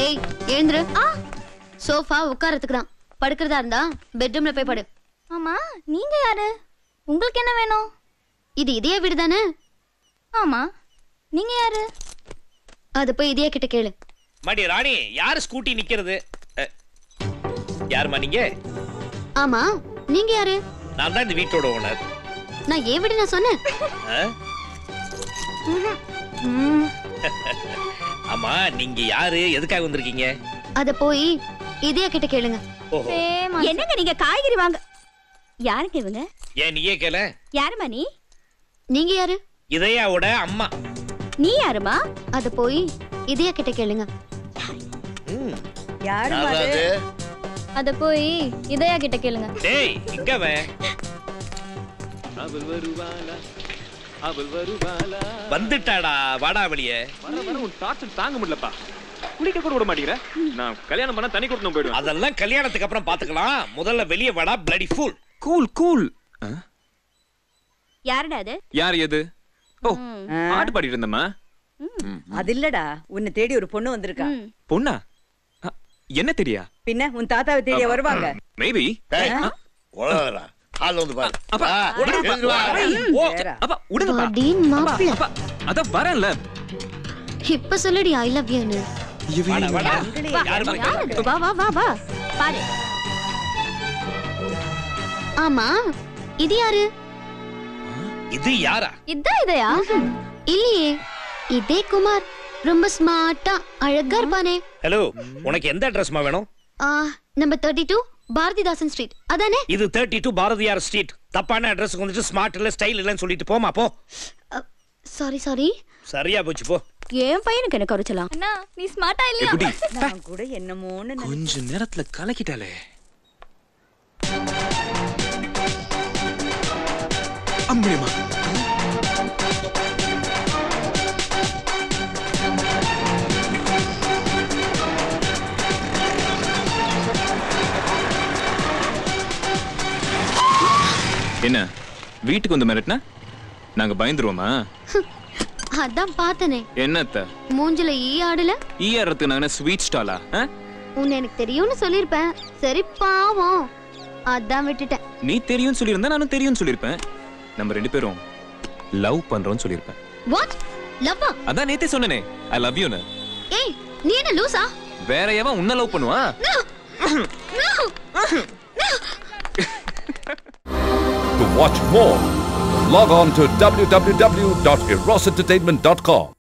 ஏய் எழுந்துரு. சோஃபா உட்காரத்துக்கு தான். படுக்கிறதா இருந்தா பெட்ரூம்ல போய் படு. ஆமா, நீங்க யாரு? உங்களுக்கு என்ன வேணும்? இது இதே வீடு தானே? ஆமா, நீங்க யாரு? அது போய் இதே கிட்ட கேளு. மடி ராணி, யாரு ஸ்கூட்டி நிக்கிறது? யாருமா நீங்க? ஆமா, நீங்க யாரு? நான் தான் இந்த வீட்டோட ஓனர். நான் ஏன் வீடு நான் சொன்னேன். ஆமா, நீங்க யாரு? எதுக்காக வந்திருக்கீங்க? அத போய் இதே கிட்ட கேளுங்க. என்னங்க நீங்க காய்கறி வாங்க. யாருங்க இவங்க? ஏன் நீயே கேள. யாருமா நீ? நீங்க யாரு? இதயாவோட அம்மா. நீ யாருமா? அத போய் இதே கிட்ட கேளுங்க. யாருமா அது? அத போய் இதயா கிட்ட கேளுங்க. டேய், இங்க வா. அவள் வருவாளா? அவள் வருவாளா? வந்துட்டாடா, வாடா வெளியே. வர உன் டார்ச்சர் தாங்க முடியலப்பா. குளிக்க கூட விட மாட்டீங்கற. நான் கல்யாணம் பண்ணா தனி கொடுத்து போய்டுவேன். அதெல்லாம் கல்யாணத்துக்கு அப்புறம் பாத்துக்கலாம். முதல்ல வெளியே வாடா, bloody fool. Cool cool. யாருடா அது? யார் எது? ஓ, பாட்டு பாடிட்டு இருந்தம்மா. அது இல்லடா, உன்னை தேடி ஒரு பொண்ணு வந்திருக்கா. பொண்ணா? என்ன தெரியா? பின்ன உன் தாத்தாவை தேடிய வருவாங்க. மேபி. ஓடறா. கால் வந்து பாரு. அப்பா, அப்பா உடுங்கப்பா. அடி மாப்ள. அப்பா, அத வரேன்ல. இப்ப சொல்லுடி ஐ லவ் யூ னு. வாடா வாடா. வா வா வா வா. பாரு. ஆமா, இது யாரு? இது யாரா? இதான் இதயா? இல்லையே, இதே குமார். ரொம்ப ஸ்மார்ட்டா அழகா இருப்பானே. ஹலோ, உனக்கு எந்த அட்ரஸ்மா வேணும்? Number 32 Bharathidasan street. அதானே? இது 32 பாரதியார் ஸ்ட்ரீட். தப்பான அட்ரஸ்க்கு வந்துட்டு ஸ்மார்ட் இல்ல ஸ்டைல் இல்லன்னு சொல்லிட்டு போமா போ. Sorry sorry. சரியா போச்சு போ. ஏன் பையனுக்கு என்ன குறைச்சலாம்? அண்ணா, நீ ஸ்மார்ட்டா இல்லையா? எப்படி? நான் கூட என்னமோன்னு கொஞ்ச நேரத்துல கலக்கிட்டாலே. அம்மியம்மா. என்ன வீட்டுக்கு வந்து மிரட்டினா நாங்க பயந்துருவோமா? அதான் பார்த்தனே. என்னத்த மூஞ்சில ஈ ஆடல. ஈ ஆறதுக்கு நாங்க ஸ்வீட் ஸ்டாலா? உன்னை எனக்கு தெரியும்னு சொல்லிருப்பேன். சரி பாவம், அதான் விட்டுட்டேன். நீ தெரியும்னு சொல்லியிருந்தா நானும் தெரியும்னு சொல்லியிருப்பேன். நம்ம ரெண்டு பேரும் லவ் பண்றோம்னு சொல்லியிருப்பேன். வாட்? லவ்வா? அதான் நேத்தே சொன்னனே ஐ லவ் யூ னு. ஏய், நீ என்ன லூசா? வேற எவன் உன்ன லவ் பண்ணுவா? To watch more, log on to www.erosentertainment.com.